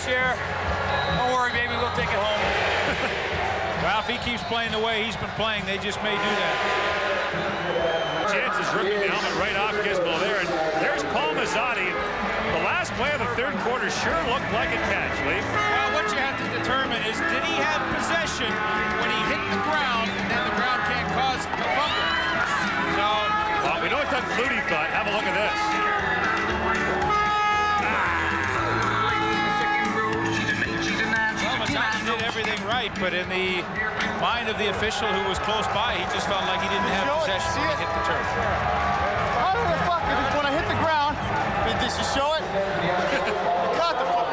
year, don't worry, baby, we'll take it home. Well, if he keeps playing the way he's been playing, they just may do that. Chances ripping the helmet right off Gizmo there, and there's Paul Mazzotti. The last play of the third quarter sure looked like a catch, Lee. Well, what you have to determine is, did he have possession when he hit the ground, and then the ground can't cause a fumble? So, well, we know what Doug Flutie thought. Have a look at this. He did everything right, but in the mind of the official who was close by, he just felt like he didn't have possession when he hit the turf. How the fuck when I hit the ground? Did she show it? Caught the fuck.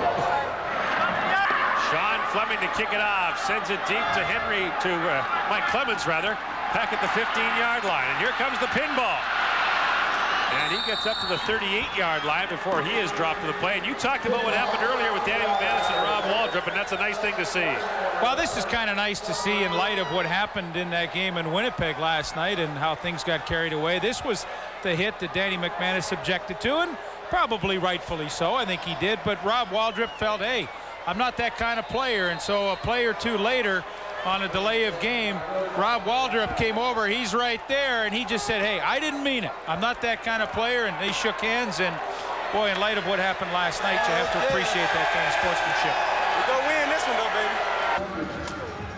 Sean Fleming to kick it off, sends it deep to Henry, to Mike Clemons rather, back at the 15-yard line, and here comes the pinball. And he gets up to the 38-yard line before he is dropped to the play. And you talked about what happened earlier with Danny McManus and Rob Waldrop, and that's a nice thing to see. Well, this is kind of nice to see in light of what happened in that game in Winnipeg last night and how things got carried away. This was the hit that Danny McManus objected to, and probably rightfully so. I think he did. But Rob Waldrop felt, hey, I'm not that kind of player. And so a play or two later, on a delay of game, Rob Waldrop came over. He's right there, and he just said, hey, I didn't mean it. I'm not that kind of player. And they shook hands. And boy, in light of what happened last night, you have to appreciate that kind of sportsmanship. We're gonna win this one though, baby.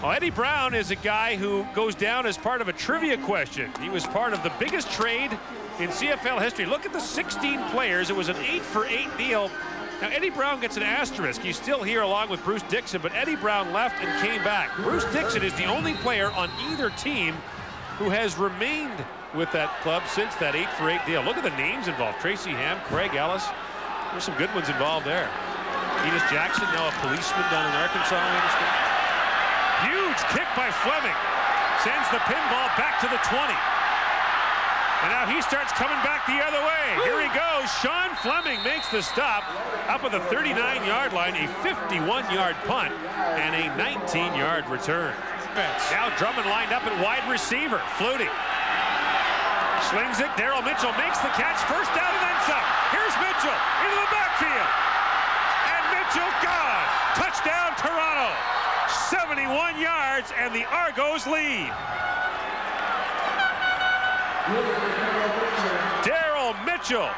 Well, Eddie Brown is a guy who goes down as part of a trivia question. He was part of the biggest trade in CFL history. Look at the 16 players. It was an 8-for-8 deal. Now, Eddie Brown gets an asterisk. He's still here along with Bruce Dixon, but Eddie Brown left and came back. Bruce Dixon is the only player on either team who has remained with that club since that 8-for-8 deal. Look at the names involved. Tracy Ham, Craig Ellis. There's some good ones involved there. Enos Jackson, now a policeman down in Arkansas, I understand. Huge kick by Fleming. Sends the pinball back to the 20. And now he starts coming back the other way. Here he goes. Sean Fleming makes the stop up at the 39-yard line, a 51-yard punt, and a 19-yard return. Now Drummond lined up at wide receiver. Flutie slings it. Darrell Mitchell makes the catch. First down and then some. Here's Mitchell into the backfield. And Mitchell gone. Touchdown, Toronto. 71 yards, and the Argos lead. Darrell Mitchell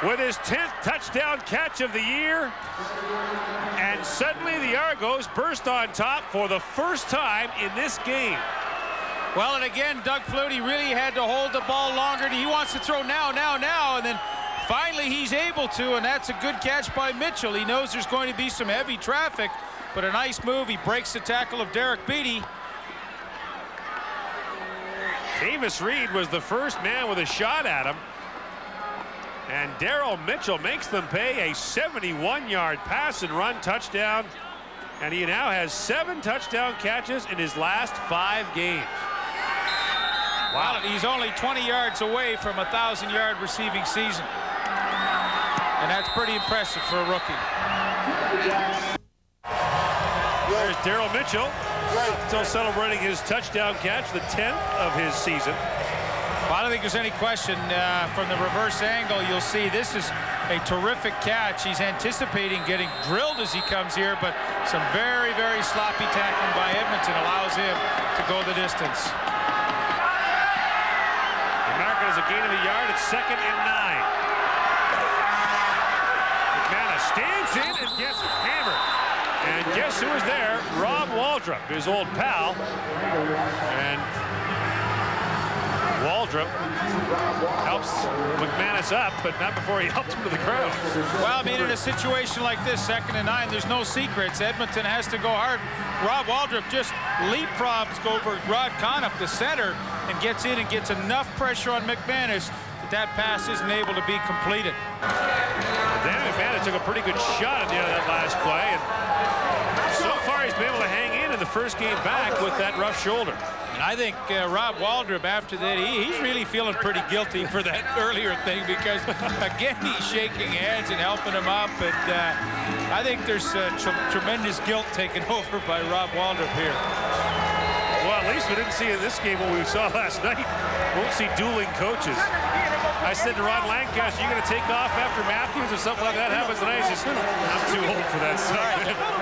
with his 10th touchdown catch of the year, and suddenly the Argos burst on top for the first time in this game. Well, and again, Doug Flutie really had to hold the ball longer. He wants to throw now, and then finally he's able to, and that's a good catch by Mitchell. He knows there's going to be some heavy traffic, but a nice move. He breaks the tackle of Derek Beattie. Davis Reed was the first man with a shot at him. And Darrell Mitchell makes them pay a 71-yard pass and run touchdown. And he now has 7 touchdown catches in his last 5 games. Wow, he's only 20 yards away from a 1,000-yard receiving season. And that's pretty impressive for a rookie. There's Darrell Mitchell. Still celebrating his touchdown catch, the 10th of his season. Well, I don't think there's any question from the reverse angle. You'll see this is a terrific catch. He's anticipating getting drilled as he comes here, but some very, very sloppy tackling by Edmonton allows him to go the distance. America has a gain of a yard. It's 2nd and 9. McManus stands in and gets hammered. And guess who is there? Rob Waldrop, his old pal. And Waldrop helps McManus up, but not before he helped him to the ground. Well, I mean, in a situation like this, 2nd and 9, there's no secrets. Edmonton has to go hard. Rob Waldrop just leapfrogs over Rod Kahn up the center and gets in and gets enough pressure on McManus that pass isn't able to be completed. Dan McManus took a pretty good shot at the end of that last play, and so far he's been able to hang in the first game back with that rough shoulder. And I think Rob Waldrop, after that, he's really feeling pretty guilty for that earlier thing, because again he's shaking hands and helping him up, and I think there's tremendous guilt taken over by Rob Waldrop here. Well, at least we didn't see in this game what we saw last night. Won't see dueling coaches. I said to Ron Lancaster, "You're going to take off after Matthews or something like that happens tonight." He says, "I'm too old for that stuff."